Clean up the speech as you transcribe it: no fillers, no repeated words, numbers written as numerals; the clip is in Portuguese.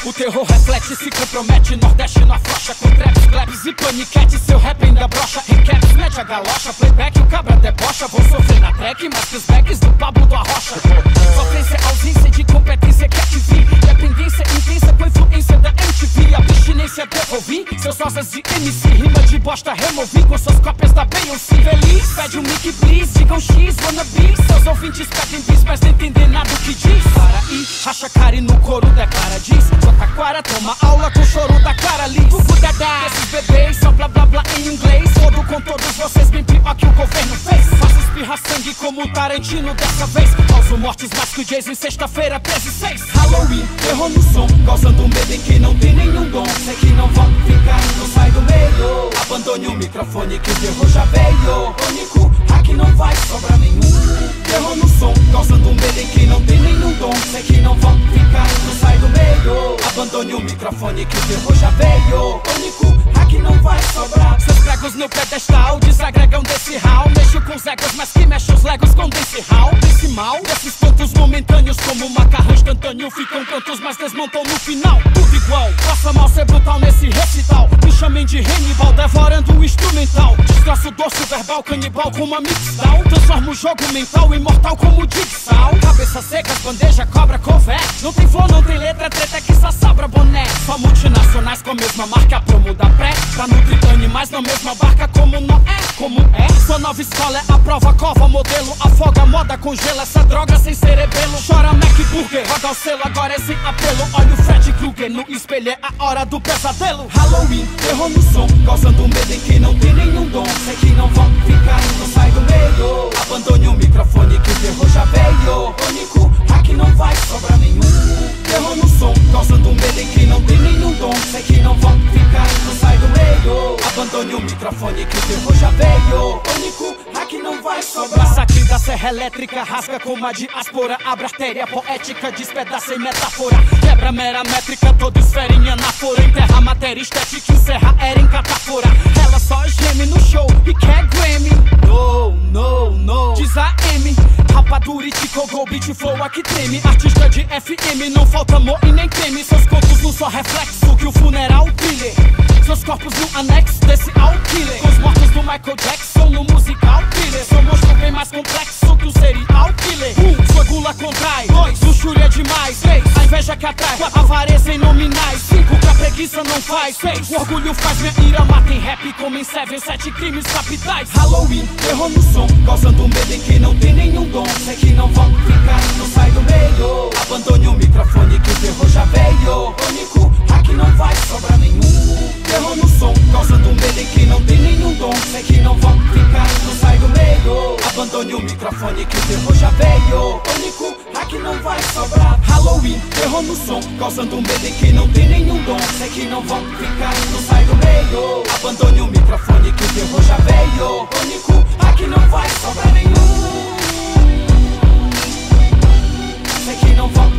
O terror reflete, se compromete, Nordeste na frocha. Com traps, claps e paniquete, seu rap ainda brocha. Em caps, mete a galocha, playback, o cabra debocha. Vou sofrer na track, mas que os backs do Pablo do Arrocha. Sofrência, ausência de competência que ativei. Dependência intensa com influência da MTV. Abstinência devolvi, seus sócios de MC. Rima de bosta removi com suas cópias da Beyoncé. Feliz, pede um mic please, digam X, wannabe. Seus ouvintes pedem bis, mas não entendem nada do que diz. Para aí, racha cara e no coro declara diz. Taquara, toma aula com o choro da Clara Liz. Gugu Dadá, esses bebês só blá blá blá em inglês. Fodo com todos vocês, bem pior que o governo fez. Faça espirrar sangue como o Tarantino dessa vez. Causo mortes mais que o Jason em sexta-feira, 13/6. Halloween, terror no som, causando medo em quem não tem nenhum dom. Sei que não vão ficar, não sai do meio. Abandone o microfone que o terror já veio. Único, aqui não vai sobrar nenhum. Terror no som, causando medo em quem não tem nenhum dom. Sei que não vão ficar, não sai do meio. Abandone o microfone que o terror já veio. Único, aqui não vai sobrar. Seus pregos no pedestal desagregam desse hall. Mexo com os egos, mas que mexe os legos com desse hall. Desse mal, desses pontos momentâneos como macarrão instantâneo. Ficam prontos, mas desmontam no final. Tudo igual, faça mal ser brutal nesse recital. Me chamem de Hannibal, devorando o instrumental. Destroço o dorso verbal, canibal com uma mixdown. Transformo o jogo mental imortal como Jigsaw. Cabeça seca, bandeja, cobra, cover. Não tem flor, não tem letra, treta que só sobra boné. Só multinacionais com a mesma marca, promo da pré. Pra nutrir animais na mesma barca como não é. Como é? Sua nova escola é a prova, cova, modelo. Afoga, moda, congela essa droga sem cerebelo. Chora Mac Burger, roga o selo, agora é sem apelo. Olha o Fred Krueger no espelho, é a hora do pesadelo. Halloween, terror no som, causando medo em quem não tem nenhum dom. Sei que não vão ficar, não sai do meio. Abandone o microfone que o terror já veio. Único, aqui não vai sobrar nenhum. Terror no som, causando medo em quem não tem nenhum dom. Sei que não vão ficar, não sai do meio. Abandone o microfone que o terror já veio. Único, aqui não vai sobrar. Massacre da serra elétrica, rasga como a diáspora. Abre artéria poética, despedaça em metáfora. Quebra mera métrica, toda esfera em anáfora. Enterra matéria estética, encerra era em catafora. Ela só geme no show e quer Grammy. No, no, no, diz a M. Rapadura e Tico Go, beat flow aqui treme. Artista de FM, não falta amor e nem teme. Seus contos não só reflexo que o funeral thriller. Seus corpos no anexo desse all killer. Com os mortos do Michael Jackson no musical thriller. Seu monstro bem mais complexo que o serial killer. Sua gula contrai, 2, luxúria demais, 3, a inveja que atrai, 4, avareza em nominais, 5, que a preguiça não faz, 6, o orgulho faz minha ira, mata em rap como em Seven, 7 crimes capitais. Halloween, terror no som, causando medo em quem não tem nenhum dom. Sei que não vão ficar, não sai do meio. Abandone o microfone que o terror já veio. Único, aqui não vai sobrar nenhum. Terror no som, causando medo em quem não tem nenhum dom. Sei que não vão ficar, não sai do meio. Abandone o microfone que o terror já veio. Único, aqui não vai sobrar. Halloween, terror no som, causando medo em quem não tem nenhum dom. Sei que não vão ficar, não sai do meio. Abandone o microfone que o terror já veio. Único, aqui não vai sobrar nenhum. Sei que não vão